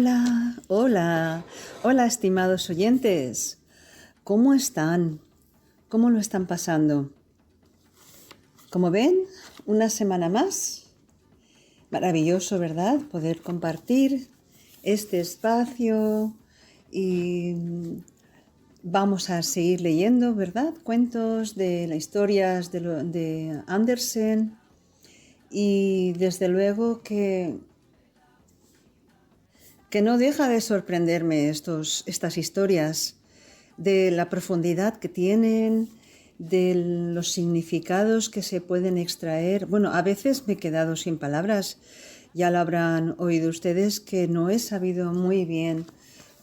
Hola, hola, hola, estimados oyentes. ¿Cómo están? ¿Cómo lo están pasando? Como ven, una semana más. Maravilloso, ¿verdad? Poder compartir este espacio y vamos a seguir leyendo, ¿verdad? Cuentos de las historias de Andersen y desde luego que no deja de sorprenderme estas historias, de la profundidad que tienen, de los significados que se pueden extraer. Bueno, a veces me he quedado sin palabras, ya lo habrán oído ustedes, que no he sabido muy bien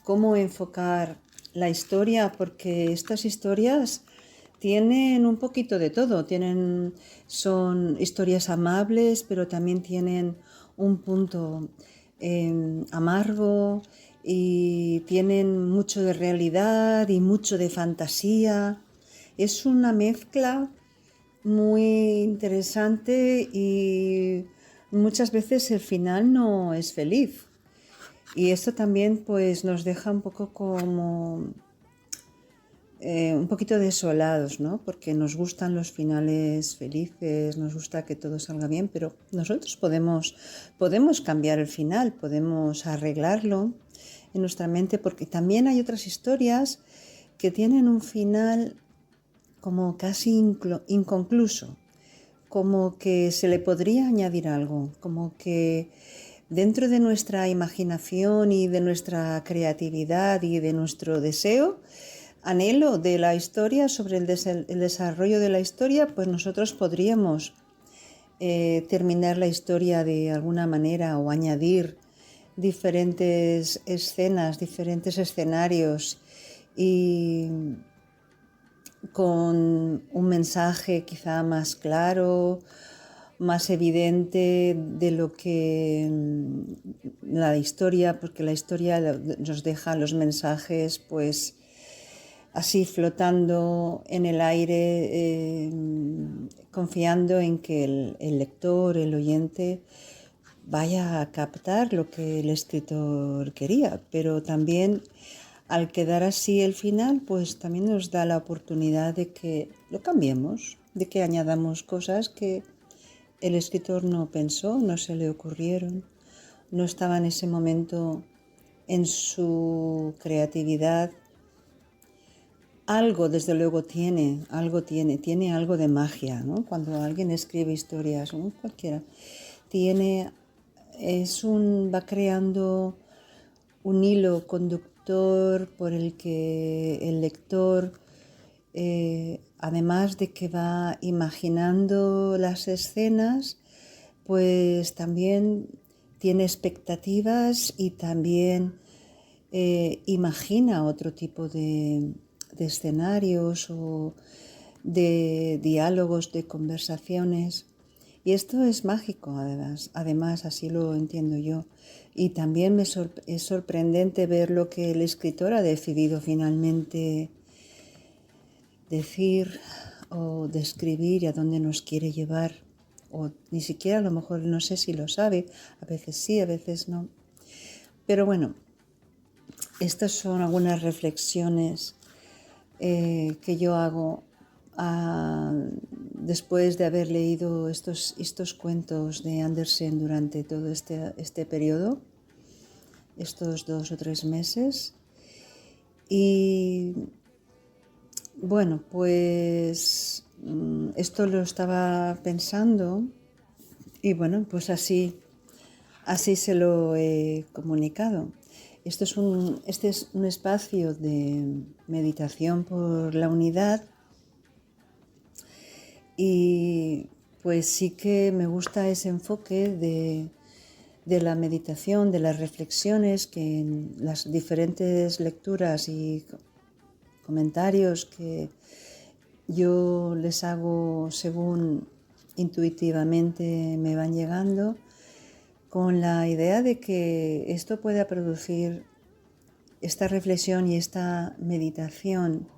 cómo enfocar la historia, porque estas historias tienen un poquito de todo, son historias amables, pero también tienen un punto amargo y tienen mucho de realidad y mucho de fantasía. Es una mezcla muy interesante y muchas veces el final no es feliz. Y esto también pues nos deja un poco como un poquito desolados, ¿no? Porque nos gustan los finales felices, nos gusta que todo salga bien, pero nosotros podemos cambiar el final, podemos arreglarlo en nuestra mente, porque también hay otras historias que tienen un final como casi inconcluso, como que se le podría añadir algo, como que dentro de nuestra imaginación y de nuestra creatividad y de nuestro anhelo de la historia, sobre el desarrollo de la historia, pues nosotros podríamos terminar la historia de alguna manera o añadir diferentes escenas, diferentes escenarios y con un mensaje quizá más claro, más evidente de lo que la historia, porque la historia nos deja los mensajes pues así flotando en el aire, confiando en que el lector, el oyente, vaya a captar lo que el escritor quería, pero también al quedar así el final, pues también nos da la oportunidad de que lo cambiemos, de que añadamos cosas que el escritor no pensó, no se le ocurrieron, no estaba en ese momento en su creatividad. Algo, desde luego, tiene algo de magia, ¿no? Cuando alguien escribe historias, ¿no? Cualquiera, va creando un hilo conductor por el que el lector, además de que va imaginando las escenas, pues también tiene expectativas y también imagina otro tipo de escenarios o de diálogos, de conversaciones. Y esto es mágico, además así lo entiendo yo. Y también es sorprendente ver lo que el escritor ha decidido finalmente decir o describir y a dónde nos quiere llevar. O ni siquiera a lo mejor no sé si lo sabe, a veces sí, a veces no. Pero bueno, estas son algunas reflexiones que yo hago después de haber leído estos cuentos de Andersen durante todo este periodo, estos 2 o 3 meses. Y bueno, pues esto lo estaba pensando y bueno, pues así se lo he comunicado. Este es un espacio de meditación por la unidad y pues sí que me gusta ese enfoque de la meditación, de las reflexiones que en las diferentes lecturas y comentarios que yo les hago según intuitivamente me van llegando, con la idea de que esto pueda producir esta reflexión y esta meditación.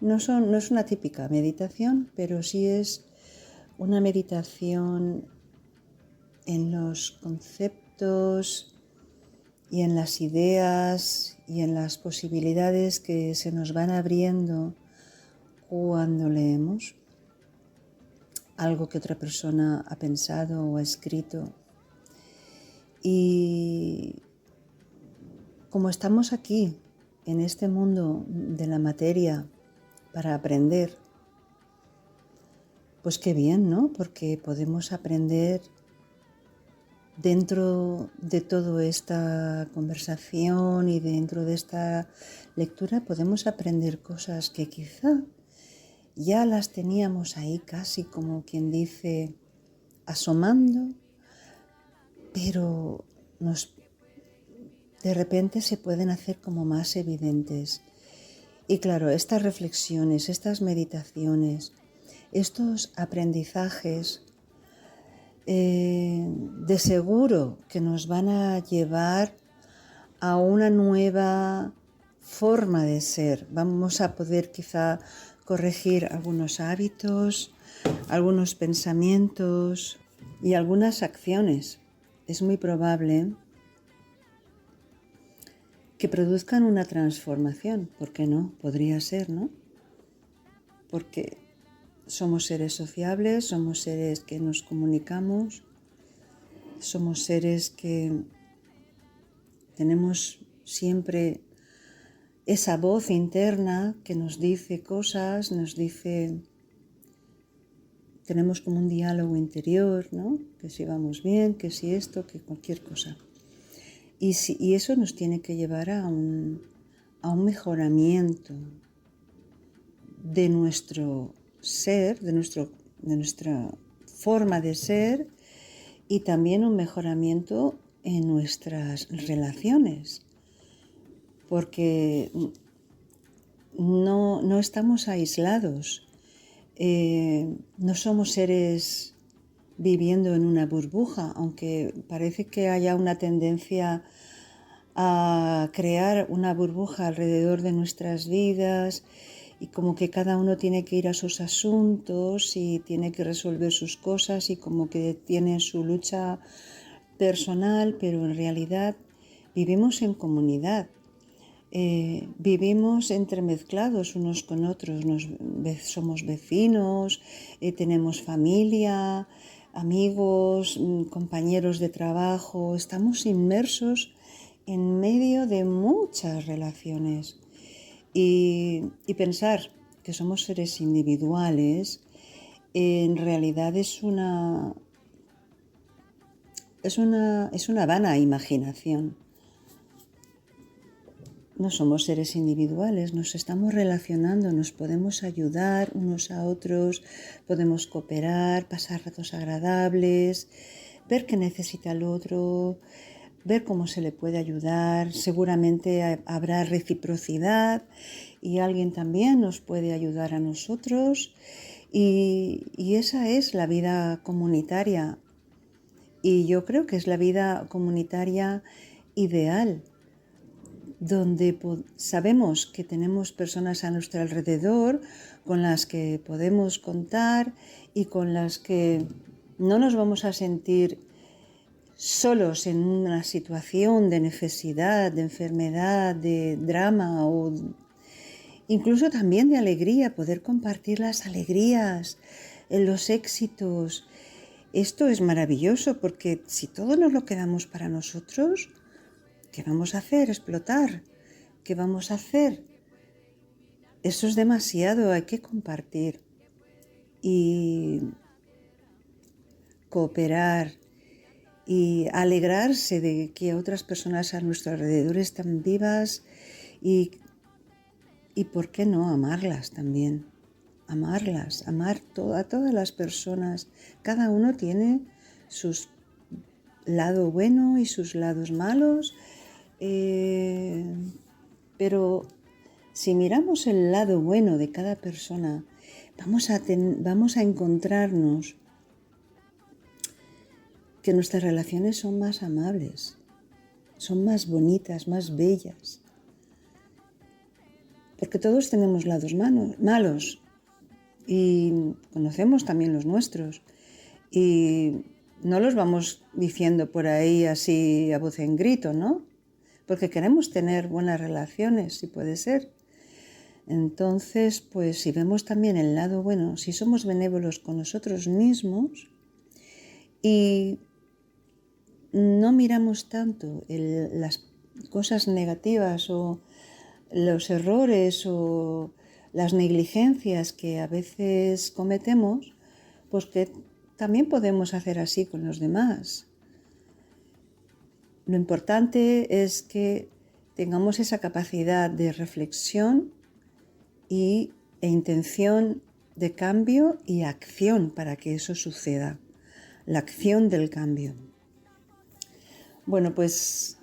No es una típica meditación, pero sí es una meditación en los conceptos, y en las ideas y en las posibilidades que se nos van abriendo cuando leemos algo que otra persona ha pensado o ha escrito. Y como estamos aquí, en este mundo de la materia, para aprender, pues qué bien, ¿no? Porque podemos aprender dentro de toda esta conversación y dentro de esta lectura, podemos aprender cosas que quizá ya las teníamos ahí casi como quien dice asomando, pero de repente se pueden hacer como más evidentes. Y claro, estas reflexiones, estas meditaciones, estos aprendizajes, de seguro que nos van a llevar a una nueva forma de ser. Vamos a poder quizá corregir algunos hábitos, algunos pensamientos y algunas acciones. Es muy probable que produzcan una transformación. ¿Por qué no? Podría ser, ¿no? Porque somos seres sociables, somos seres que nos comunicamos, somos seres que tenemos siempre esa voz interna que nos dice cosas, tenemos como un diálogo interior, ¿no? Que si vamos bien, que si esto, que cualquier cosa. Y eso nos tiene que llevar a un mejoramiento de nuestro ser, de nuestra forma de ser y también un mejoramiento en nuestras relaciones, porque no estamos aislados, no somos seres viviendo en una burbuja, aunque parece que haya una tendencia a crear una burbuja alrededor de nuestras vidas y como que cada uno tiene que ir a sus asuntos y tiene que resolver sus cosas y como que tiene su lucha personal, pero en realidad vivimos en comunidad. Vivimos entremezclados unos con otros, somos vecinos, tenemos familia, amigos, compañeros de trabajo, estamos inmersos en medio de muchas relaciones y pensar que somos seres individuales en realidad es una vana imaginación. No somos seres individuales, nos estamos relacionando, nos podemos ayudar unos a otros, podemos cooperar, pasar ratos agradables, ver qué necesita el otro, ver cómo se le puede ayudar. Seguramente habrá reciprocidad y alguien también nos puede ayudar a nosotros. Y esa es la vida comunitaria. Y yo creo que es la vida comunitaria ideal, donde sabemos que tenemos personas a nuestro alrededor con las que podemos contar y con las que no nos vamos a sentir solos en una situación de necesidad, de enfermedad, de drama o incluso también de alegría, poder compartir las alegrías, los éxitos. Esto es maravilloso porque si todo nos lo quedamos para nosotros, ¿qué vamos a hacer? Explotar. ¿Qué vamos a hacer? Eso es demasiado, hay que compartir y cooperar y alegrarse de que otras personas a nuestro alrededor están vivas y ¿por qué no amarlas también? Amarlas, amar a todas las personas. Cada uno tiene sus lados buenos y sus lados malos. Pero si miramos el lado bueno de cada persona, vamos a encontrarnos que nuestras relaciones son más amables, son más bonitas, más bellas. Porque todos tenemos lados malos y conocemos también los nuestros. Y no los vamos diciendo por ahí así a voz en grito, ¿no? porque queremos tener buenas relaciones, si puede ser. Entonces, pues si vemos también el lado bueno, si somos benévolos con nosotros mismos y no miramos tanto las cosas negativas o los errores o las negligencias que a veces cometemos, pues que también podemos hacer así con los demás. Lo importante es que tengamos esa capacidad de reflexión e intención de cambio y acción para que eso suceda. La acción del cambio. Bueno, pues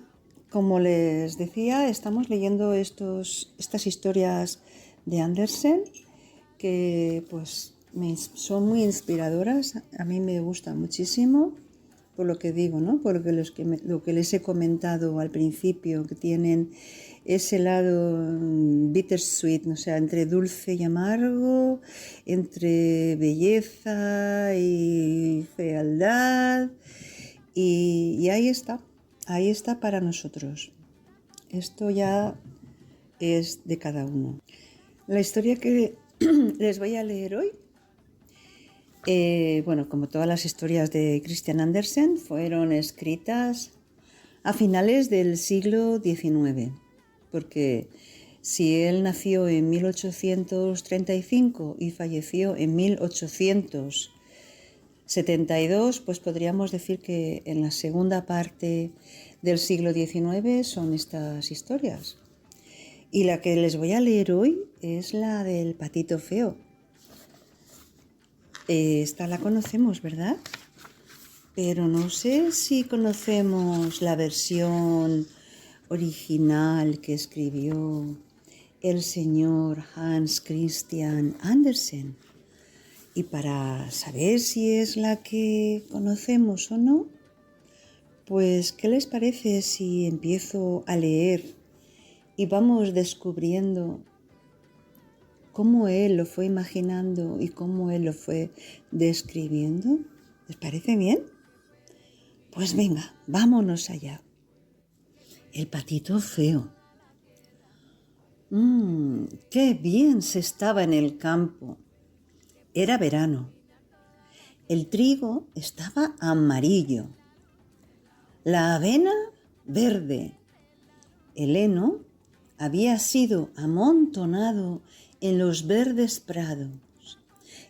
como les decía, estamos leyendo estas historias de Andersen que pues son muy inspiradoras. A mí me gustan muchísimo, por lo que digo, ¿no? Porque lo que les he comentado al principio, que tienen ese lado bittersweet, o sea, entre dulce y amargo, entre belleza y fealdad, y ahí está para nosotros. Esto ya es de cada uno. La historia que les voy a leer hoy, bueno, como todas las historias de Christian Andersen, fueron escritas a finales del siglo XIX, porque si él nació en 1835 y falleció en 1872, pues podríamos decir que en la segunda parte del siglo XIX son estas historias. Y la que les voy a leer hoy es la del patito feo. Esta la conocemos, ¿verdad? Pero no sé si conocemos la versión original que escribió el señor Hans Christian Andersen. Y para saber si es la que conocemos o no, pues ¿qué les parece si empiezo a leer y vamos descubriendo cómo él lo fue imaginando y cómo él lo fue describiendo? ¿Les parece bien? Pues venga, vámonos allá. El patito feo. ¡Qué bien se estaba en el campo! Era verano. El trigo estaba amarillo, la avena verde. El heno había sido amontonado en los verdes prados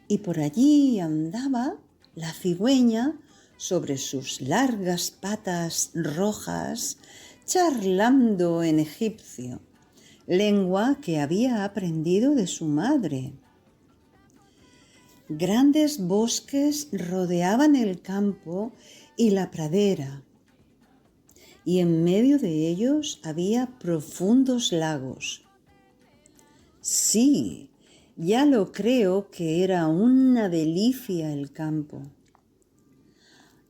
y por allí andaba la cigüeña sobre sus largas patas rojas, charlando en egipcio, lengua que había aprendido de su madre. Grandes bosques rodeaban el campo y la pradera, y en medio de ellos había profundos lagos. Sí, ya lo creo que era una delicia el campo.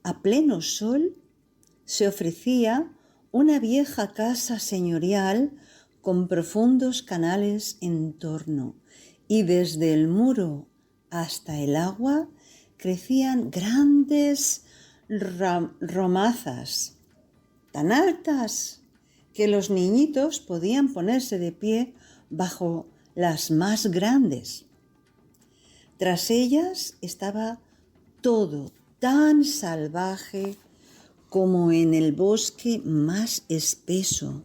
A pleno sol se ofrecía una vieja casa señorial con profundos canales en torno, y desde el muro hasta el agua crecían grandes romazas, tan altas que los niñitos podían ponerse de pie bajo las más grandes. Tras ellas estaba todo tan salvaje como en el bosque más espeso,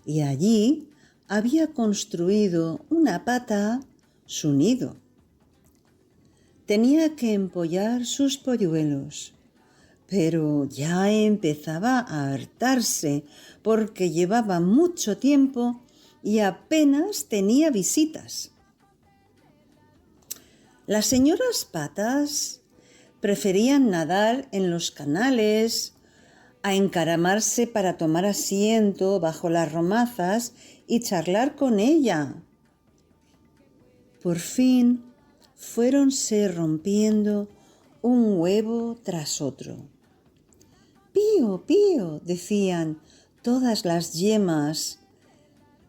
y allí había construido una pata su nido. Tenía que empollar sus polluelos, pero ya empezaba a hartarse porque llevaba mucho tiempo y apenas tenía visitas. Las señoras patas preferían nadar en los canales, a encaramarse para tomar asiento bajo las romazas y charlar con ella. Por fin fuéronse rompiendo un huevo tras otro. ¡Pío, pío!, decían todas las yemas.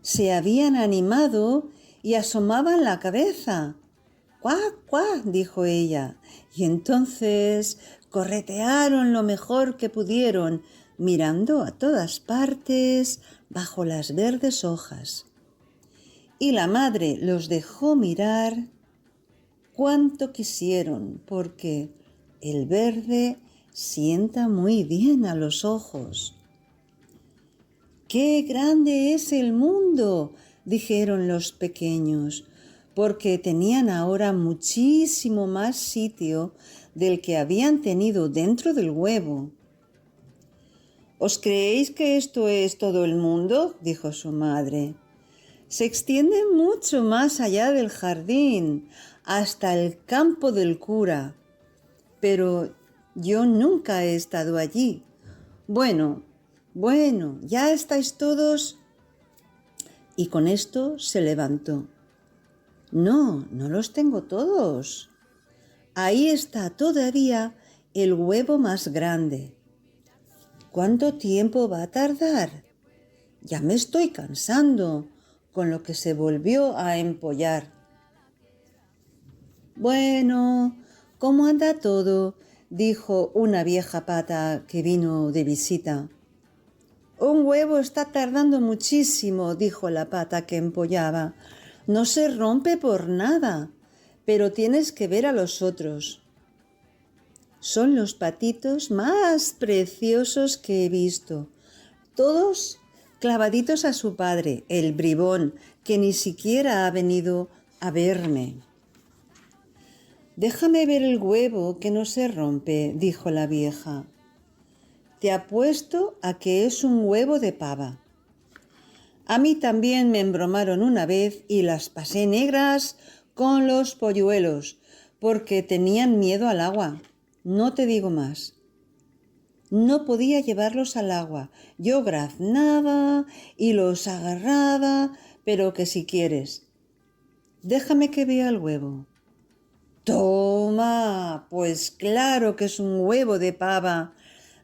Se habían animado y asomaban la cabeza. ¡Cuac, cuac!, dijo ella, y entonces corretearon lo mejor que pudieron, mirando a todas partes bajo las verdes hojas. Y la madre los dejó mirar cuanto quisieron, porque el verde sienta muy bien a los ojos. ¡Qué grande es el mundo!, dijeron los pequeños, porque tenían ahora muchísimo más sitio del que habían tenido dentro del huevo. ¿Os creéis que esto es todo el mundo?, dijo su madre. Se extiende mucho más allá del jardín, hasta el campo del cura. Pero yo nunca he estado allí. Bueno, ya estáis todos. Y con esto se levantó. No los tengo todos. Ahí está todavía el huevo más grande. ¿Cuánto tiempo va a tardar? Ya me estoy cansando, con lo que se volvió a empollar. Bueno, ¿cómo anda todo?, dijo una vieja pata que vino de visita. Un huevo está tardando muchísimo, dijo la pata que empollaba. No se rompe por nada, pero tienes que ver a los otros. Son los patitos más preciosos que he visto, todos clavaditos a su padre, el bribón, que ni siquiera ha venido a verme. Déjame ver el huevo, que no se rompe, dijo la vieja. Te apuesto a que es un huevo de pava. A mí también me embromaron una vez y las pasé negras con los polluelos, porque tenían miedo al agua. No te digo más. No podía llevarlos al agua. Yo graznaba y los agarraba, pero que si quieres. Déjame que vea el huevo. Toma, pues claro que es un huevo de pava.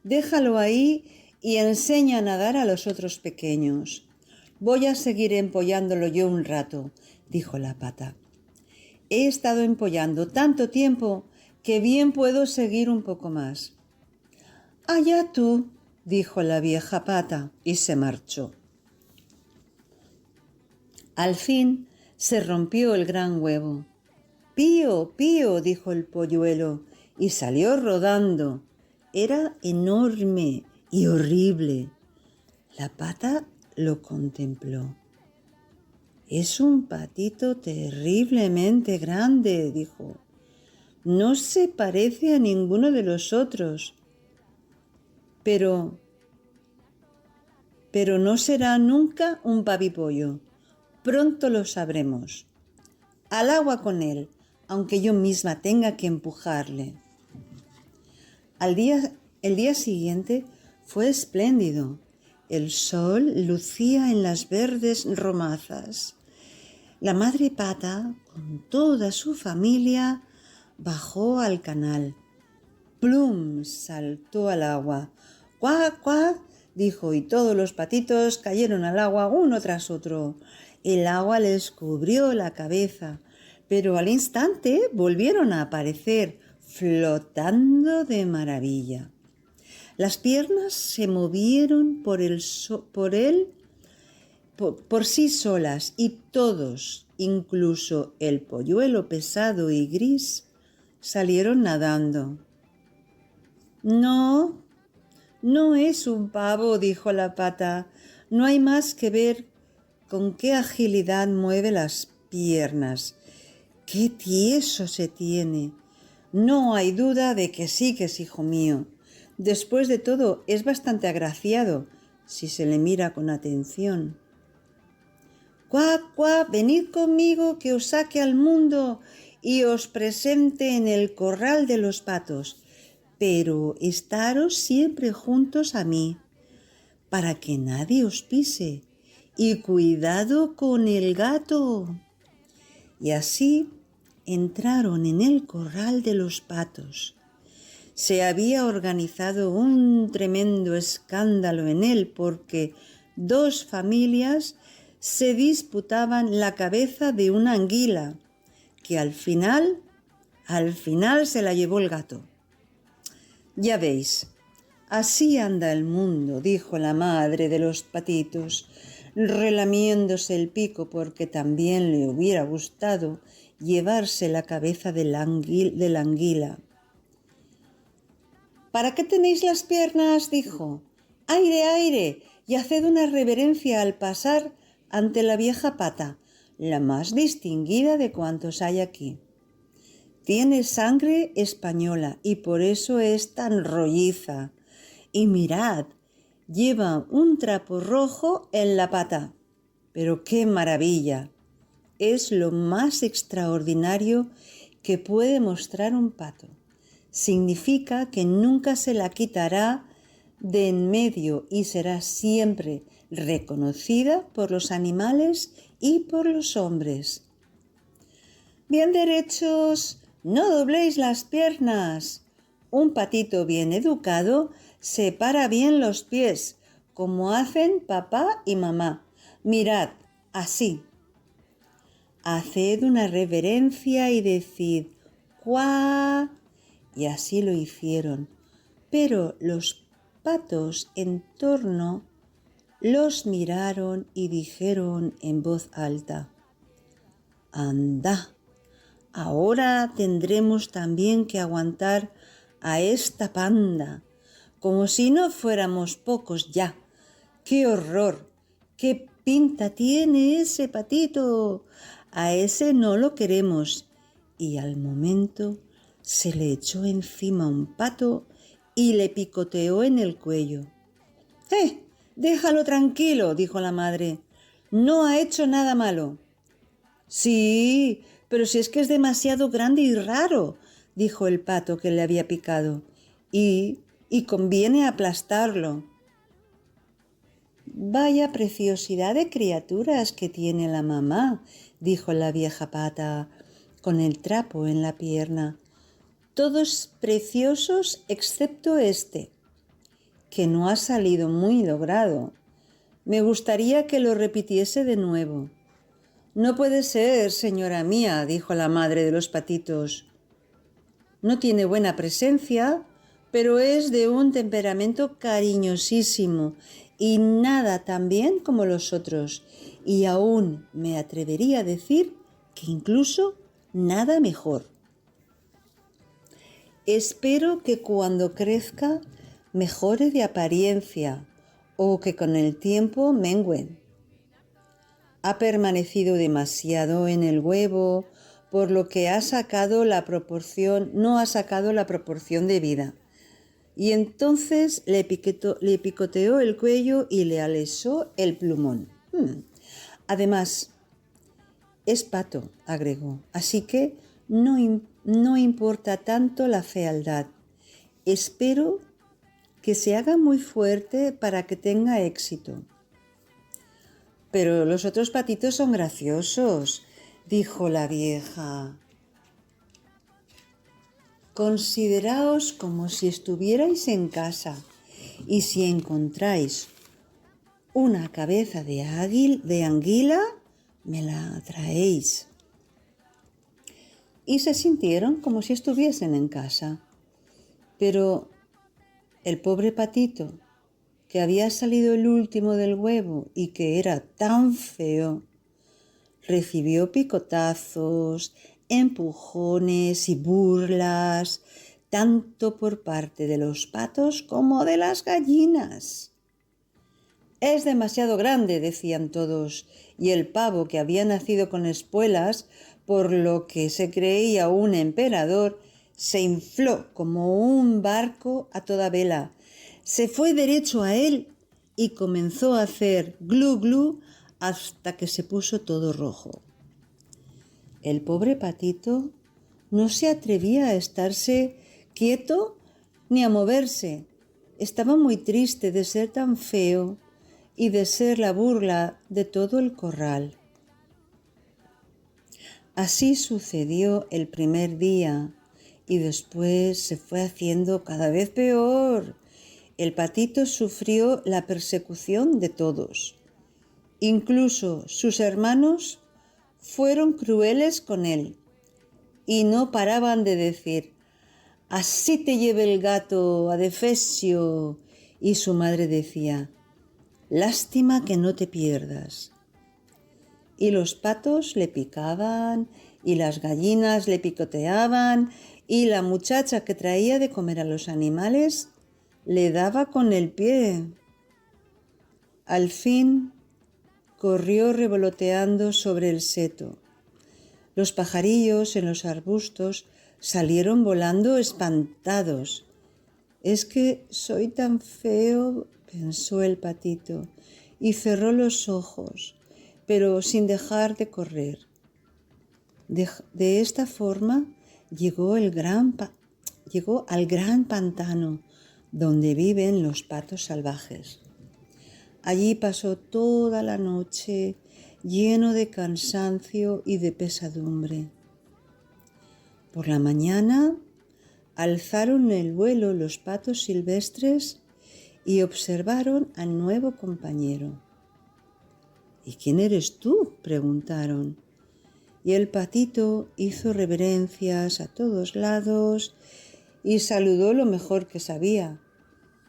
Déjalo ahí y enseña a nadar a los otros pequeños. Voy a seguir empollándolo yo un rato, dijo la pata. He estado empollando tanto tiempo que bien puedo seguir un poco más. Allá tú, dijo la vieja pata y se marchó. Al fin se rompió el gran huevo. Pío, pío, dijo el polluelo y salió rodando. Era enorme y horrible. La pata lo contempló. Es un patito terriblemente grande, dijo. No se parece a ninguno de los otros. Pero no será nunca un pavipollo. Pronto lo sabremos. Al agua con él, aunque yo misma tenga que empujarle. El día siguiente fue espléndido. El sol lucía en las verdes romazas. La madre pata, con toda su familia, bajó al canal. ¡Plum! Saltó al agua. ¡Cuac, cuac! Dijo, y todos los patitos cayeron al agua uno tras otro. El agua les cubrió la cabeza, pero al instante volvieron a aparecer, flotando de maravilla. Las piernas se movieron por sí solas y todos, incluso el polluelo pesado y gris, salieron nadando. No es un pavo, dijo la pata. No hay más que ver con qué agilidad mueve las piernas. ¡Qué tieso se tiene! No hay duda de que sí que es hijo mío. Después de todo, es bastante agraciado si se le mira con atención. ¡Cuac, cuac! Venid conmigo que os saque al mundo y os presente en el corral de los patos. Pero estaros siempre juntos a mí, para que nadie os pise. Y cuidado con el gato. Y así entraron en el corral de los patos. Se había organizado un tremendo escándalo en él porque dos familias se disputaban la cabeza de una anguila, que al final se la llevó el gato. Ya veis, Así anda el mundo, dijo la madre de los patitos, relamiéndose el pico porque también le hubiera gustado llevarse la cabeza de la anguila. ¿Para qué tenéis las piernas?, dijo. ¡Aire, aire! Y haced una reverencia al pasar ante la vieja pata, la más distinguida de cuantos hay aquí. Tiene sangre española y por eso es tan rolliza. Y mirad, lleva un trapo rojo en la pata. Pero qué maravilla. Es lo más extraordinario que puede mostrar un pato. Significa que nunca se la quitará de en medio y será siempre reconocida por los animales y por los hombres. Bien derechos, no dobléis las piernas. Un patito bien educado separa bien los pies, como hacen papá y mamá. Mirad, así. Haced una reverencia y decid ¡cuá! Y así lo hicieron. Pero los patos en torno los miraron y dijeron en voz alta: ¡anda! Ahora tendremos también que aguantar a esta panda, como si no fuéramos pocos ya. ¡Qué horror! ¡Qué pinta tiene ese patito! A ese no lo queremos. Y al momento se le echó encima un pato y le picoteó en el cuello. Déjalo tranquilo, dijo la madre. No ha hecho nada malo. Sí, pero si es que es demasiado grande y raro, dijo el pato que le había picado. Y conviene aplastarlo. Vaya preciosidad de criaturas que tiene la mamá, dijo la vieja pata con el trapo en la pierna. Todos preciosos excepto este, que no ha salido muy logrado. Me gustaría que lo repitiese de nuevo. No puede ser, señora mía, dijo la madre de los patitos. No tiene buena presencia, pero es de un temperamento cariñosísimo y nada tan bien como los otros, y aún me atrevería a decir que incluso nada mejor. Espero que cuando crezca mejore de apariencia o que con el tiempo mengüe. Ha permanecido demasiado en el huevo, por lo que no ha sacado la proporción debida. Y entonces le picoteó el cuello y le alisó el plumón. Además, es pato, agregó, así que no importa tanto la fealdad. Espero que se haga muy fuerte para que tenga éxito. Pero los otros patitos son graciosos, dijo la vieja. Consideraos como si estuvierais en casa y si encontráis una cabeza de anguila, me la traéis. Y se sintieron como si estuviesen en casa. Pero el pobre patito, que había salido el último del huevo y que era tan feo, recibió picotazos, empujones y burlas, tanto por parte de los patos como de las gallinas. Es demasiado grande, decían todos, y el pavo, que había nacido con espuelas, por lo que se creía un emperador, se infló como un barco a toda vela. Se fue derecho a él y comenzó a hacer glu glu hasta que se puso todo rojo. El pobre patito no se atrevía a estarse quieto ni a moverse. Estaba muy triste de ser tan feo y de ser la burla de todo el corral. Así sucedió el primer día y después se fue haciendo cada vez peor. El patito sufrió la persecución de todos. Incluso sus hermanos fueron crueles con él y no paraban de decir: «Así te lleve el gato, adefesio», y su madre decía: «Lástima que no te pierdas». Y los patos le picaban y las gallinas le picoteaban y la muchacha que traía de comer a los animales le daba con el pie. Al fin corrió revoloteando sobre el seto. Los pajarillos en los arbustos salieron volando espantados. «Es que soy tan feo», pensó el patito, y cerró los ojos, pero sin dejar de correr. De esta forma llegó al gran pantano donde viven los patos salvajes. Allí pasó toda la noche lleno de cansancio y de pesadumbre. Por la mañana alzaron el vuelo los patos silvestres y observaron al nuevo compañero. «¿Y quién eres tú?», preguntaron. Y el patito hizo reverencias a todos lados y saludó lo mejor que sabía.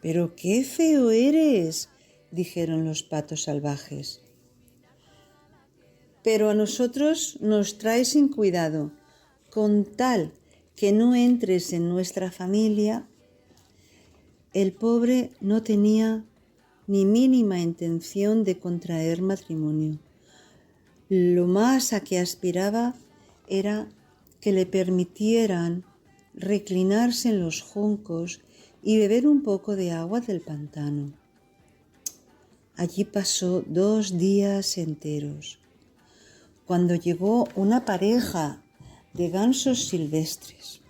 «¡Pero qué feo eres!», dijeron los patos salvajes. «Pero a nosotros nos traes sin cuidado, con tal que no entres en nuestra familia». El pobre no tenía ni mínima intención de contraer matrimonio. Lo más a que aspiraba era que le permitieran reclinarse en los juncos y beber un poco de agua del pantano. Allí pasó 2 días enteros, cuando llegó una pareja de gansos silvestres.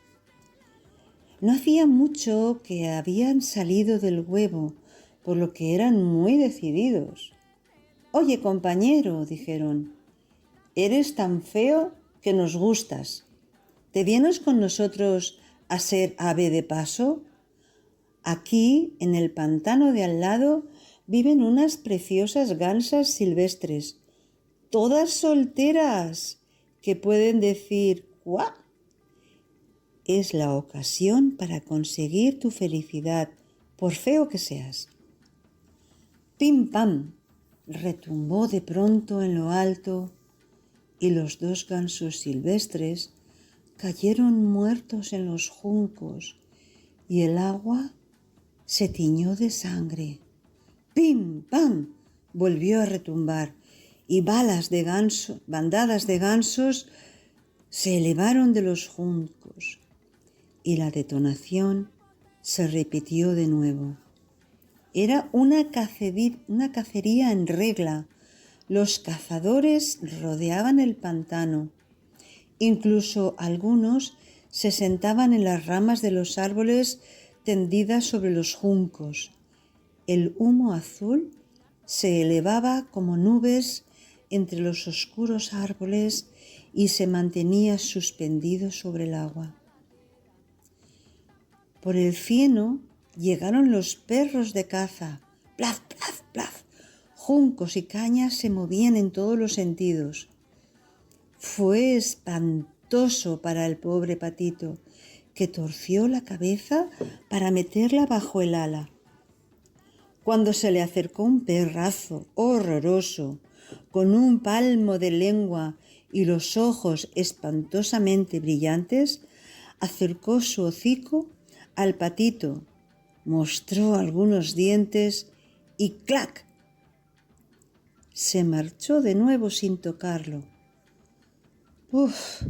No hacía mucho que habían salido del huevo, por lo que eran muy decididos. «Oye, compañero», dijeron, «eres tan feo que nos gustas. ¿Te vienes con nosotros a ser ave de paso? Aquí, en el pantano de al lado, viven unas preciosas gansas silvestres, todas solteras, que pueden decir «cuá». Es la ocasión para conseguir tu felicidad, por feo que seas». «Pim pam», retumbó de pronto en lo alto, y los 2 gansos silvestres cayeron muertos en los juncos, y el agua se tiñó de sangre. «Pim pam», volvió a retumbar, y bandadas de gansos se elevaron de los juncos, y la detonación se repitió de nuevo. Era una cacería en regla. Los cazadores rodeaban el pantano. Incluso algunos se sentaban en las ramas de los árboles tendidas sobre los juncos. El humo azul se elevaba como nubes entre los oscuros árboles y se mantenía suspendido sobre el agua. Por el cieno llegaron los perros de caza. Plaf, plaf, plaf. Juncos y cañas se movían en todos los sentidos. Fue espantoso para el pobre patito, que torció la cabeza para meterla bajo el ala. Cuando se le acercó un perrazo horroroso, con un palmo de lengua y los ojos espantosamente brillantes, acercó su hocico al patito, mostró algunos dientes y ¡clac! Se marchó de nuevo sin tocarlo. «Uf,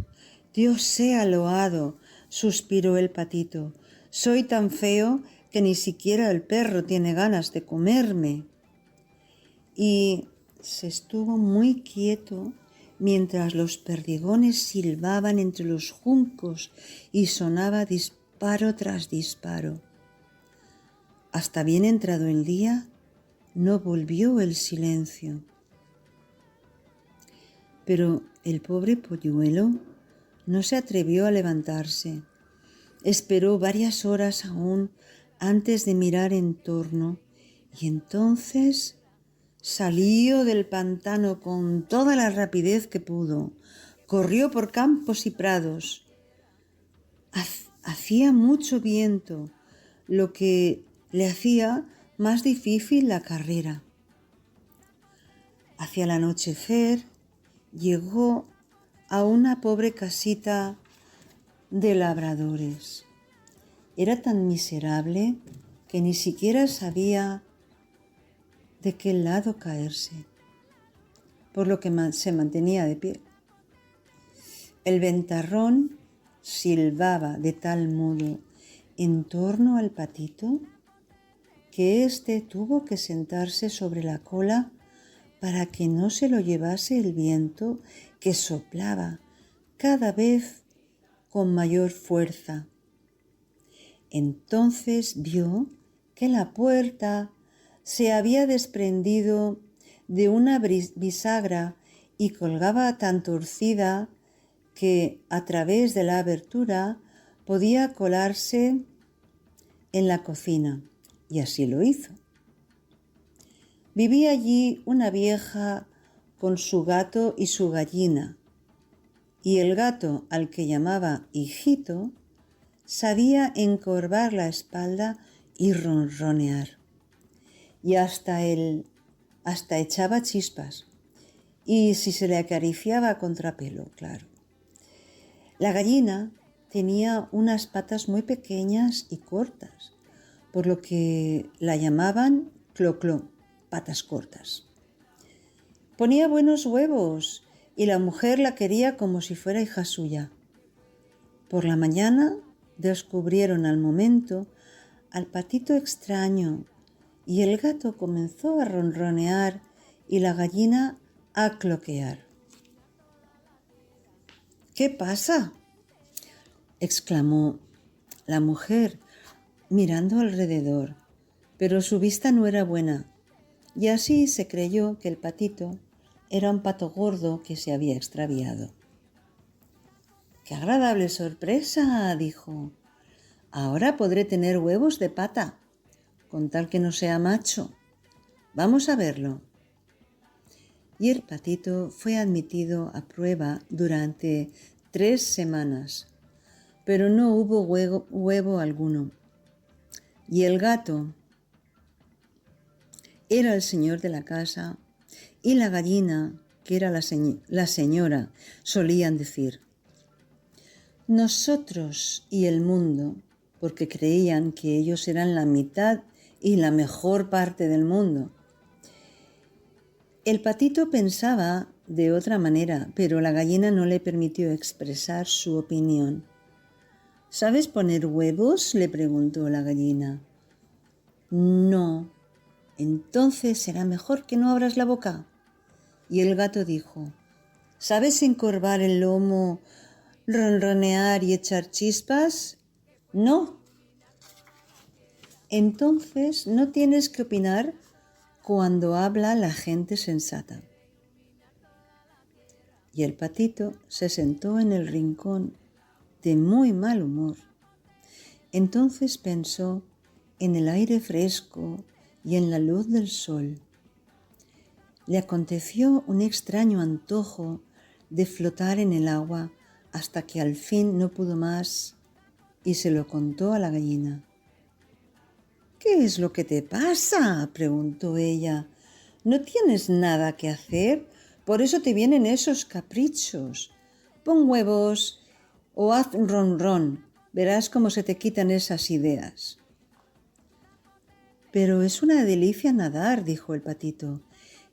Dios sea loado», suspiró el patito. «Soy tan feo que ni siquiera el perro tiene ganas de comerme». Y se estuvo muy quieto mientras los perdigones silbaban entre los juncos y sonaba disparo tras disparo. Hasta bien entrado el día, no volvió el silencio. Pero el pobre polluelo no se atrevió a levantarse. Esperó varias horas aún antes de mirar en torno y entonces salió del pantano con toda la rapidez que pudo. Corrió por campos y prados. Hacía mucho viento, lo que le hacía más difícil la carrera. Hacia el anochecer llegó a una pobre casita de labradores. Era tan miserable que ni siquiera sabía de qué lado caerse, por lo que se mantenía de pie. El ventarrón silbaba de tal modo en torno al patito que éste tuvo que sentarse sobre la cola para que no se lo llevase el viento que soplaba cada vez con mayor fuerza. Entonces vio que la puerta se había desprendido de una bisagra y colgaba tan torcida que a través de la abertura podía colarse en la cocina, y así lo hizo. Vivía allí una vieja con su gato y su gallina, y el gato, al que llamaba hijito, sabía encorvar la espalda y ronronear, y hasta echaba chispas, y si se le acariciaba a contrapelo, claro. La gallina tenía unas patas muy pequeñas y cortas, por lo que la llamaban clo-clo, patas cortas. Ponía buenos huevos y la mujer la quería como si fuera hija suya. Por la mañana descubrieron al momento al patito extraño y el gato comenzó a ronronear y la gallina a cloquear. ¿Qué pasa?, exclamó la mujer mirando alrededor, pero su vista no era buena, y así se creyó que el patito era un pato gordo que se había extraviado. ¡Qué agradable sorpresa!, dijo. Ahora podré tener huevos de pata, con tal que no sea macho. Vamos a verlo. Y el patito fue admitido a prueba durante 3 semanas, pero no hubo huevo alguno. Y el gato era el señor de la casa y la gallina, que era la señora, solían decir: nosotros y el mundo, porque creían que ellos eran la mitad y la mejor parte del mundo. El patito pensaba de otra manera, pero la gallina no le permitió expresar su opinión. ¿Sabes poner huevos?, le preguntó la gallina. No. Entonces será mejor que no abras la boca. Y el gato dijo: ¿sabes encorvar el lomo, ronronear y echar chispas? No. Entonces no tienes que opinar cuando habla la gente sensata. Y el patito se sentó en el rincón de muy mal humor. Entonces pensó en el aire fresco y en la luz del sol. Le aconteció un extraño antojo de flotar en el agua hasta que al fin no pudo más y se lo contó a la gallina. ¿Qué es lo que te pasa?, preguntó ella. ¿No tienes nada que hacer? Por eso te vienen esos caprichos. Pon huevos o haz ronrón. Verás cómo se te quitan esas ideas. Pero es una delicia nadar, dijo el patito.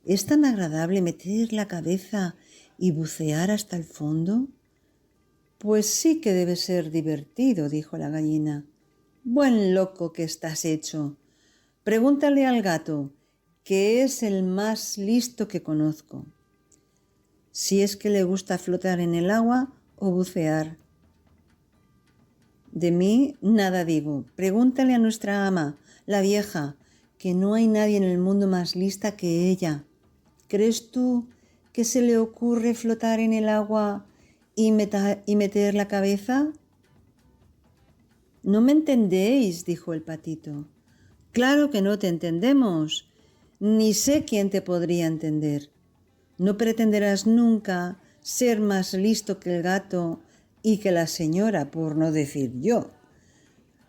¿Es tan agradable meter la cabeza y bucear hasta el fondo? Pues sí que debe ser divertido, dijo la gallina. Buen loco que estás hecho. Pregúntale al gato, que es el más listo que conozco, si es que le gusta flotar en el agua o bucear. De mí nada digo. Pregúntale a nuestra ama, la vieja, que no hay nadie en el mundo más lista que ella. ¿Crees tú que se le ocurre flotar en el agua y meter la cabeza? No me entendéis, dijo el patito. Claro que no te entendemos, ni sé quién te podría entender. No pretenderás nunca ser más listo que el gato y que la señora, por no decir yo.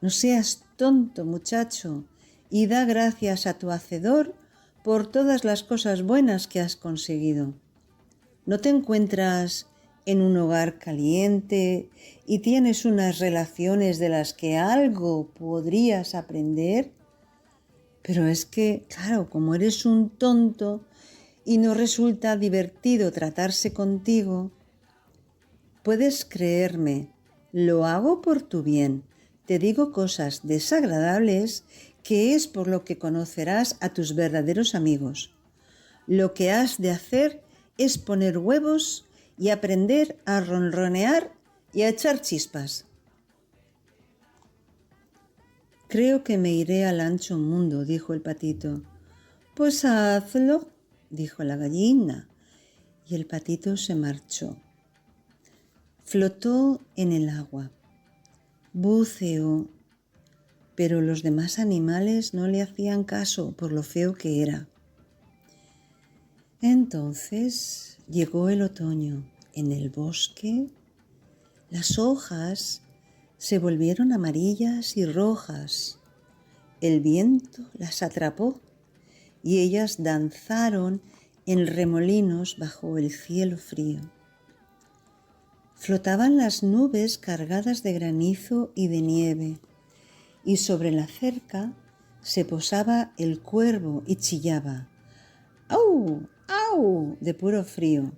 No seas tonto, muchacho, y da gracias a tu Hacedor por todas las cosas buenas que has conseguido. ¿No te encuentras en un hogar caliente y tienes unas relaciones de las que algo podrías aprender? Pero es que, claro, como eres un tonto y no resulta divertido tratarse contigo, puedes creerme, lo hago por tu bien. Te digo cosas desagradables que es por lo que conocerás a tus verdaderos amigos. Lo que has de hacer es poner huevos y aprender a ronronear y a echar chispas. Creo que me iré al ancho mundo, dijo el patito. Pues hazlo, dijo la gallina, y el patito se marchó. Flotó en el agua, buceó, pero los demás animales no le hacían caso por lo feo que era. Entonces llegó el otoño. En el bosque, las hojas se volvieron amarillas y rojas. El viento las atrapó y ellas danzaron en remolinos bajo el cielo frío. Flotaban las nubes cargadas de granizo y de nieve, y sobre la cerca se posaba el cuervo y chillaba. ¡Au! ¡Au! De puro frío.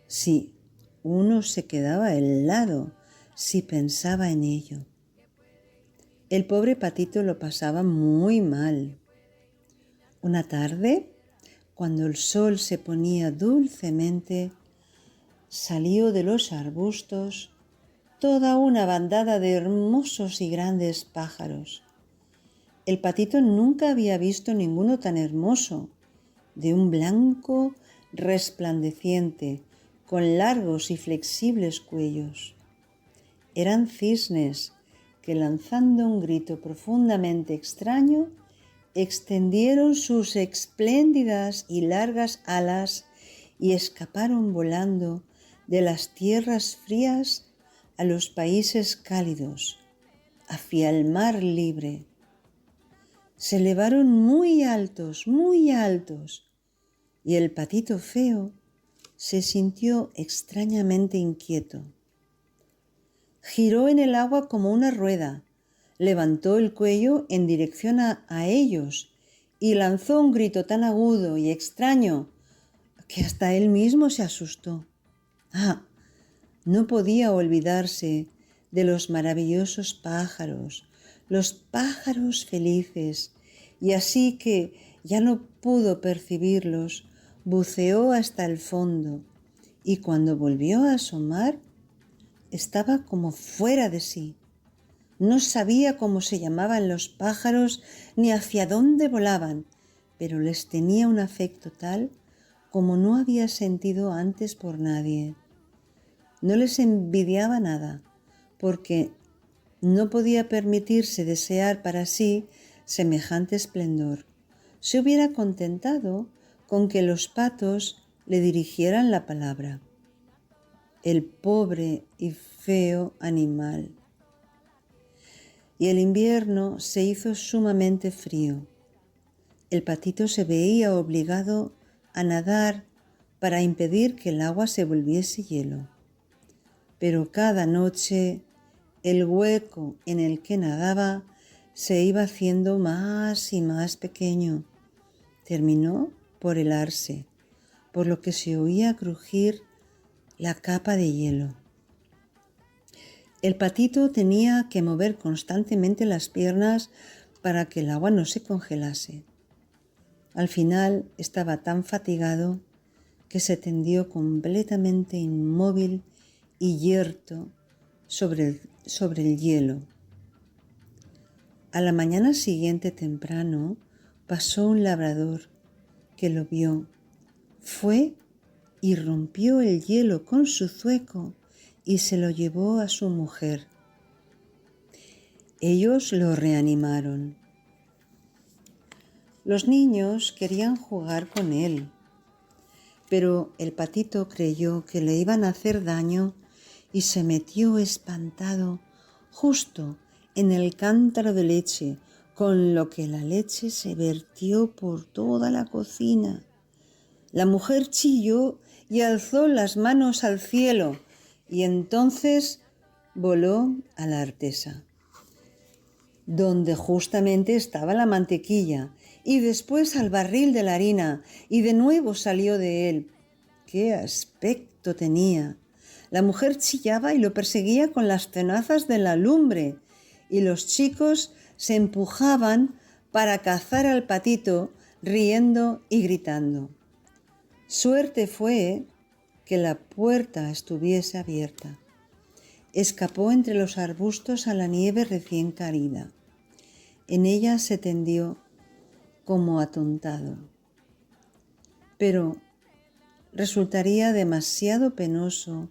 Sí, uno se quedaba helado si pensaba en ello. El pobre patito lo pasaba muy mal. Una tarde, cuando el sol se ponía dulcemente, salió de los arbustos toda una bandada de hermosos y grandes pájaros. El patito nunca había visto ninguno tan hermoso, de un blanco resplandeciente, con largos y flexibles cuellos. Eran cisnes que, lanzando un grito profundamente extraño, extendieron sus espléndidas y largas alas y escaparon volando de las tierras frías a los países cálidos, hacia el mar libre. Se elevaron muy altos, y el patito feo se sintió extrañamente inquieto. Giró en el agua como una rueda, levantó el cuello en dirección a ellos y lanzó un grito tan agudo y extraño que hasta él mismo se asustó. No podía olvidarse de los maravillosos pájaros, los pájaros felices, y así que ya no pudo percibirlos, buceó hasta el fondo, y cuando volvió a asomar, estaba como fuera de sí. No sabía cómo se llamaban los pájaros ni hacia dónde volaban, pero les tenía un afecto tal como no había sentido antes por nadie. No les envidiaba nada, porque no podía permitirse desear para sí semejante esplendor. Se hubiera contentado con que los patos le dirigieran la palabra. El pobre y feo animal. Y el invierno se hizo sumamente frío. El patito se veía obligado a nadar para impedir que el agua se volviese hielo. Pero cada noche el hueco en el que nadaba se iba haciendo más y más pequeño. Terminó por helarse, por lo que se oía crujir la capa de hielo. El patito tenía que mover constantemente las piernas para que el agua no se congelase. Al final estaba tan fatigado que se tendió completamente inmóvil y yerto sobre el hielo. A la mañana siguiente temprano pasó un labrador que lo vio. Fue y rompió el hielo con su zueco y se lo llevó a su mujer. Ellos lo reanimaron. Los niños querían jugar con él, pero el patito creyó que le iban a hacer daño y se metió espantado justo en el cántaro de leche con lo que la leche se vertió por toda la cocina. La mujer chilló y alzó las manos al cielo, y entonces voló a la artesa, donde justamente estaba la mantequilla, y después al barril de la harina, y de nuevo salió de él. ¡Qué aspecto tenía! La mujer chillaba y lo perseguía con las tenazas de la lumbre, y los chicos se empujaban para cazar al patito, riendo y gritando. Suerte fue que la puerta estuviese abierta. Escapó entre los arbustos a la nieve recién caída. En ella se tendió como atontado. Pero resultaría demasiado penoso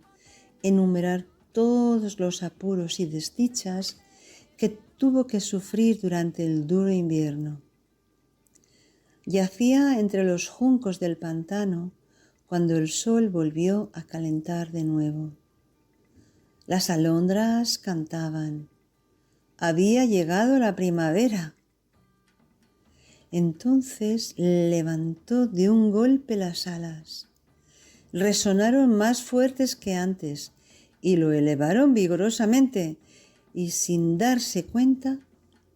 enumerar todos los apuros y desdichas que tuvo que sufrir durante el duro invierno. Yacía entre los juncos del pantano cuando el sol volvió a calentar de nuevo. Las alondras cantaban. Había llegado la primavera. Entonces levantó de un golpe las alas. Resonaron más fuertes que antes y lo elevaron vigorosamente, y sin darse cuenta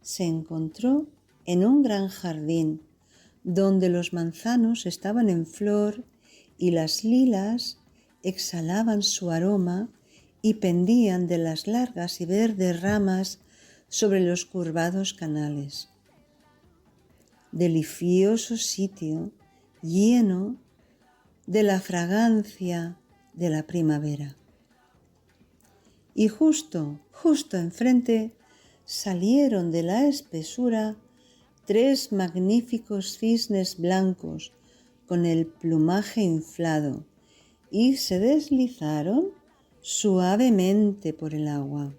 se encontró en un gran jardín donde los manzanos estaban en flor y las lilas exhalaban su aroma y pendían de las largas y verdes ramas sobre los curvados canales. Delicioso sitio lleno de la fragancia de la primavera. Y justo enfrente salieron de la espesura 3 magníficos cisnes blancos con el plumaje inflado y se deslizaron suavemente por el agua.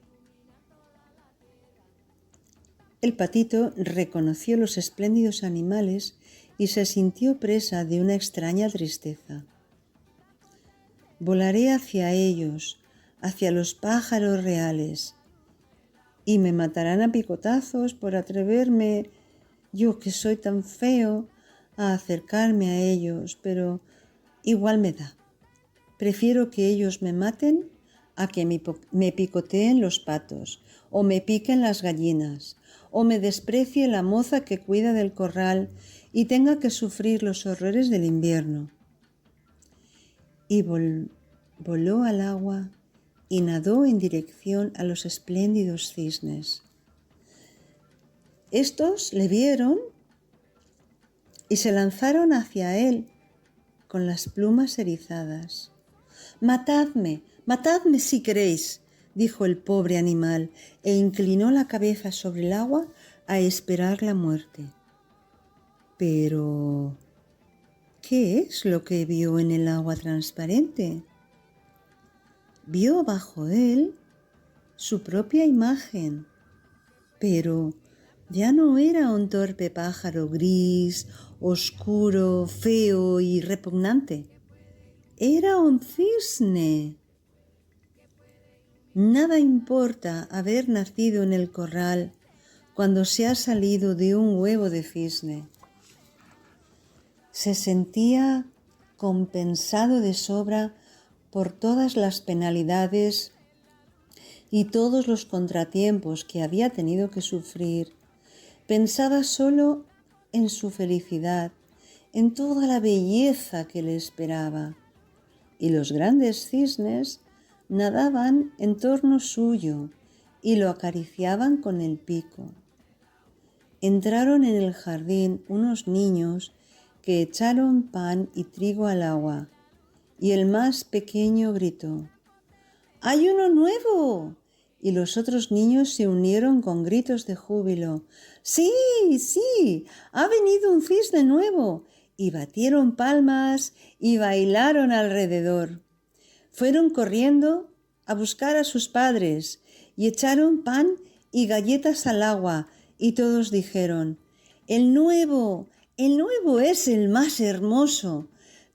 El patito reconoció los espléndidos animales y se sintió presa de una extraña tristeza. Volaré hacia ellos, hacia los pájaros reales, y me matarán a picotazos por atreverme, yo que soy tan feo, a acercarme a ellos, pero igual me da. Prefiero que ellos me maten a que me picoteen los patos, o me piquen las gallinas, o me desprecie la moza que cuida del corral y tenga que sufrir los horrores del invierno. Y voló al agua y nadó en dirección a los espléndidos cisnes. Estos le vieron y se lanzaron hacia él con las plumas erizadas. «Matadme, matadme si queréis», dijo el pobre animal, e inclinó la cabeza sobre el agua a esperar la muerte. Pero, ¿qué es lo que vio en el agua transparente? Vio bajo él su propia imagen, pero ya no era un torpe pájaro gris, oscuro, feo y repugnante. Era un cisne. Nada importa haber nacido en el corral cuando se ha salido de un huevo de cisne. Se sentía compensado de sobra por todas las penalidades y todos los contratiempos que había tenido que sufrir. Pensaba solo en su felicidad, en toda la belleza que le esperaba. Y los grandes cisnes nadaban en torno suyo y lo acariciaban con el pico. Entraron en el jardín unos niños que echaron pan y trigo al agua, y el más pequeño gritó: «¡Hay uno nuevo!». Y los otros niños se unieron con gritos de júbilo: «¡Sí, sí! ¡Ha venido un cisne nuevo!». Y batieron palmas y bailaron alrededor. Fueron corriendo a buscar a sus padres y echaron pan y galletas al agua, y todos dijeron: el nuevo es el más hermoso,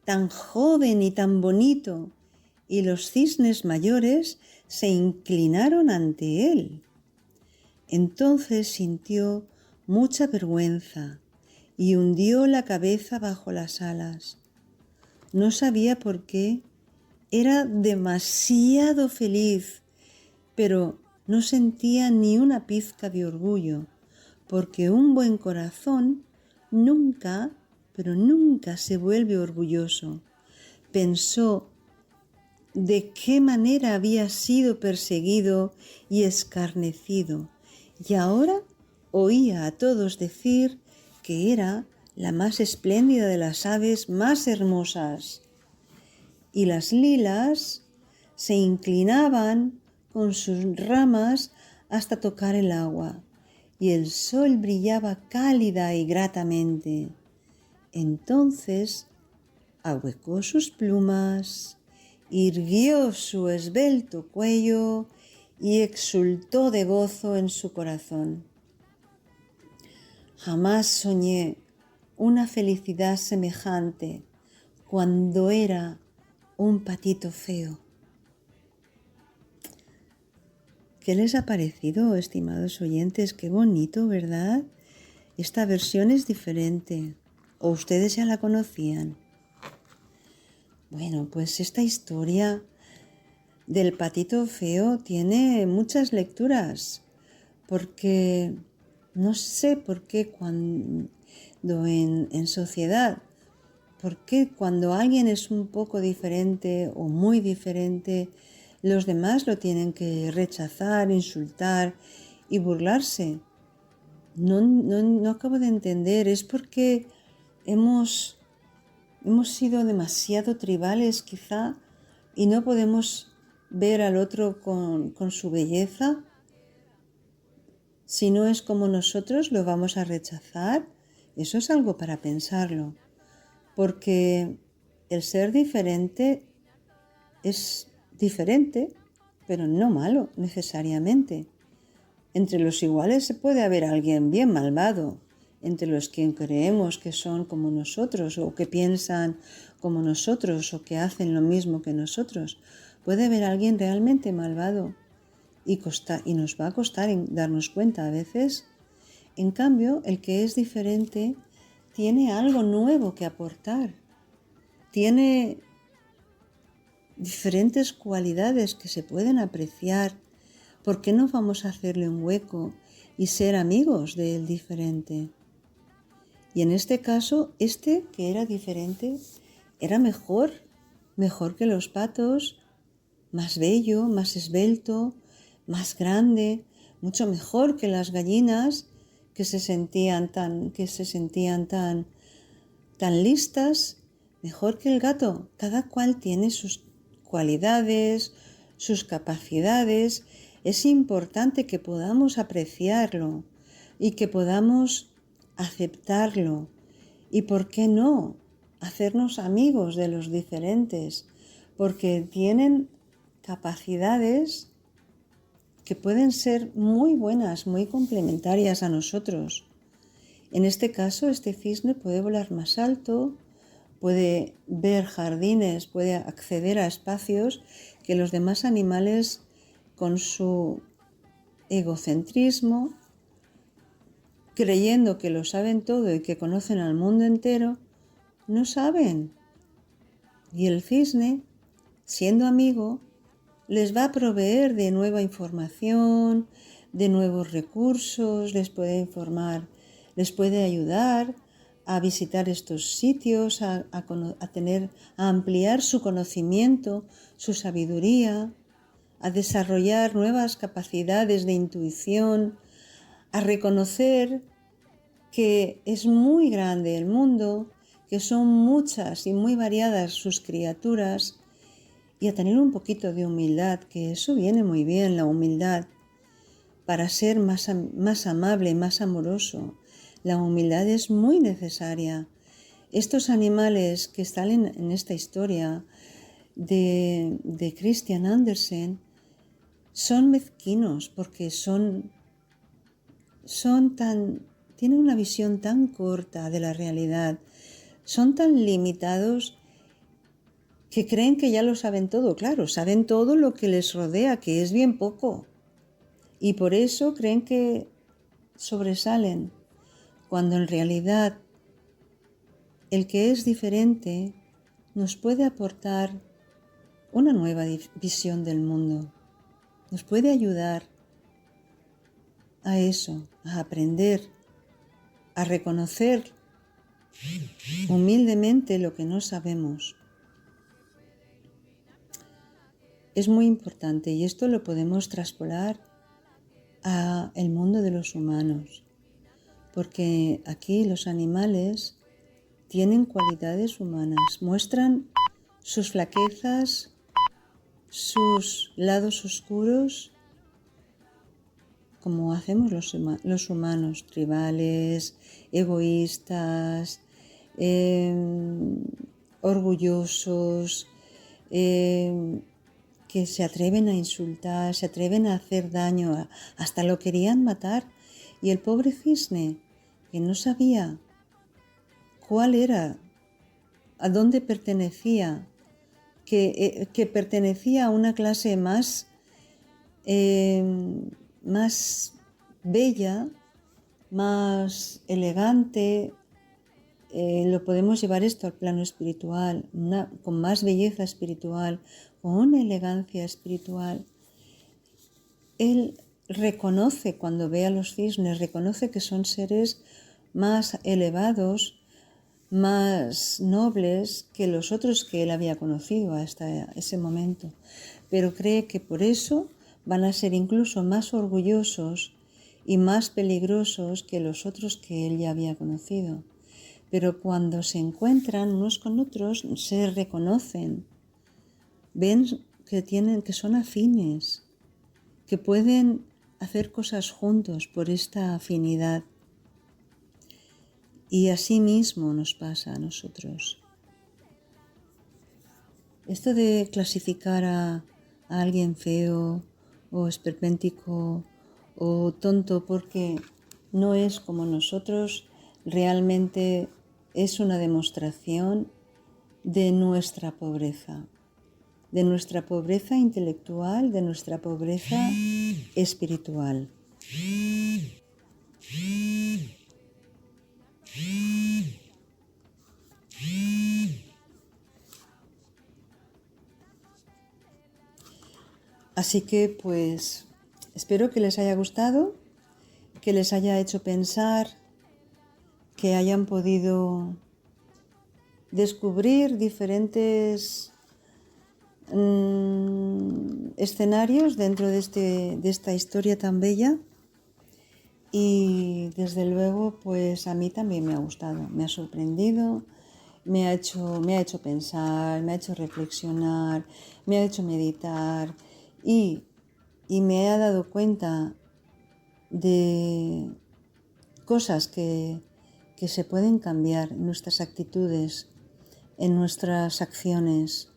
tan joven y tan bonito». Y los cisnes mayores se inclinaron ante él. Entonces sintió mucha vergüenza y hundió la cabeza bajo las alas. No sabía por qué, era demasiado feliz, pero no sentía ni una pizca de orgullo, porque un buen corazón nunca, pero nunca se vuelve orgulloso. Pensó de qué manera había sido perseguido y escarnecido, y ahora oía a todos decir que era la más espléndida de las aves más hermosas. Y las lilas se inclinaban con sus ramas hasta tocar el agua, y el sol brillaba cálida y gratamente. Entonces ahuecó sus plumas, irguió su esbelto cuello y exultó de gozo en su corazón. Jamás soñé una felicidad semejante cuando era un patito feo. ¿Qué les ha parecido, estimados oyentes? Qué bonito, ¿verdad? Esta versión es diferente. ¿O ustedes ya la conocían? Bueno, pues esta historia del patito feo tiene muchas lecturas, porque no sé por qué cuando en sociedad, por qué cuando alguien es un poco diferente o muy diferente, los demás lo tienen que rechazar, insultar y burlarse. No acabo de entender, es porque hemos sido demasiado tribales quizá y no podemos ver al otro con su belleza. Si no es como nosotros, lo vamos a rechazar. Eso es algo para pensarlo, porque el ser diferente es diferente, pero no malo necesariamente. Entre los iguales se puede haber alguien bien malvado, entre los que creemos que son como nosotros o que piensan como nosotros o que hacen lo mismo que nosotros. Puede haber alguien realmente malvado y nos va a costar darnos cuenta a veces. En cambio, el que es diferente tiene algo nuevo que aportar, tiene diferentes cualidades que se pueden apreciar. ¿Por qué no vamos a hacerle un hueco y ser amigos del diferente? Y en este caso, que era diferente, era mejor que los patos, más bello, más esbelto, más grande, mucho mejor que las gallinas que se sentían tan listas, mejor que el gato. Cada cual tiene sus cualidades, sus capacidades. Es importante que podamos apreciarlo y que podamos aceptarlo. Y por qué no hacernos amigos de los diferentes, porque tienen capacidades que pueden ser muy buenas, muy complementarias a nosotros. En este caso, este cisne puede volar más alto, puede ver jardines, puede acceder a espacios que los demás animales, con su egocentrismo, creyendo que lo saben todo y que conocen al mundo entero, no saben. Y el cisne, siendo amigo, les va a proveer de nueva información, de nuevos recursos, les puede informar, les puede ayudar a visitar estos sitios, a ampliar su conocimiento, su sabiduría, a desarrollar nuevas capacidades de intuición, a reconocer que es muy grande el mundo, que son muchas y muy variadas sus criaturas, y a tener un poquito de humildad, que eso viene muy bien, la humildad, para ser más amable, más amoroso. La humildad es muy necesaria. Estos animales que están en esta historia de Christian Andersen son mezquinos porque tienen una visión tan corta de la realidad, son tan limitados que creen que ya lo saben todo. Claro, saben todo lo que les rodea, que es bien poco, y por eso creen que sobresalen. cuando en realidad el que es diferente nos puede aportar una nueva visión del mundo, nos puede ayudar a eso, a aprender, a reconocer humildemente lo que no sabemos. Es muy importante y esto lo podemos traspolar a el mundo de los humanos, porque aquí los animales tienen cualidades humanas, muestran sus flaquezas, sus lados oscuros, como hacemos los humanos, tribales, egoístas, orgullosos, que se atreven a insultar, se atreven a hacer daño, hasta lo querían matar. Y el pobre cisne, que no sabía cuál era, a dónde pertenecía, que pertenecía a una clase más bella, más elegante, lo podemos llevar esto al plano espiritual, con más belleza espiritual, con una elegancia espiritual. Él reconoce, cuando ve a los cisnes, reconoce que son seres más elevados, más nobles que los otros que él había conocido hasta ese momento, pero cree que por eso van a ser incluso más orgullosos y más peligrosos que los otros que él ya había conocido. Pero cuando se encuentran unos con otros, se reconocen, ven que son afines, que pueden hacer cosas juntos por esta afinidad. Y así mismo nos pasa a nosotros. Esto de clasificar a alguien feo o esperpéntico o tonto porque no es como nosotros, realmente es una demostración de nuestra pobreza intelectual, de nuestra pobreza espiritual. Así que pues espero que les haya gustado, que les haya hecho pensar, que hayan podido descubrir diferentes escenarios dentro de esta historia tan bella. Y desde luego pues a mí también me ha gustado, me ha sorprendido, me ha hecho pensar, me ha hecho reflexionar, me ha hecho meditar y me ha dado cuenta de cosas que se pueden cambiar en nuestras actitudes, en nuestras acciones,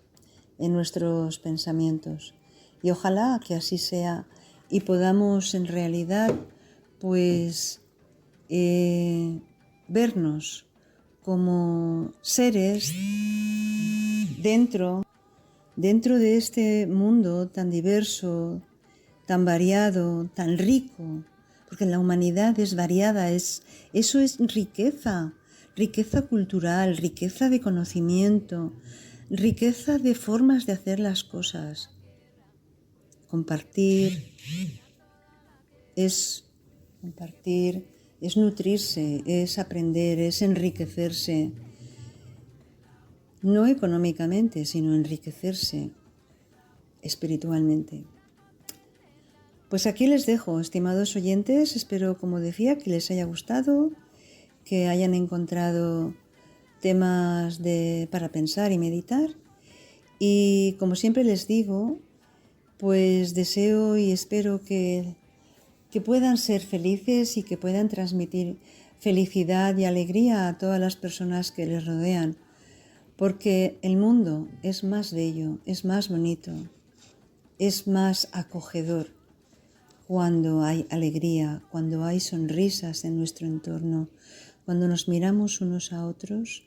en nuestros pensamientos. Y ojalá que así sea y podamos en realidad pues vernos como seres dentro de este mundo tan diverso, tan variado, tan rico, porque la humanidad es variada, eso es riqueza cultural, riqueza de conocimiento, riqueza de formas de hacer las cosas. Compartir, es nutrirse, es aprender, es enriquecerse, no económicamente, sino enriquecerse espiritualmente. Pues aquí les dejo, estimados oyentes, espero, como decía, que les haya gustado, que hayan encontrado temas para pensar y meditar. Y como siempre les digo, pues deseo y espero que puedan ser felices y que puedan transmitir felicidad y alegría a todas las personas que les rodean, porque el mundo es más bello, es más bonito, es más acogedor cuando hay alegría, cuando hay sonrisas en nuestro entorno, cuando nos miramos unos a otros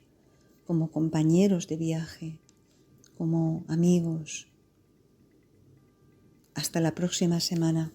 como compañeros de viaje, como amigos. Hasta la próxima semana.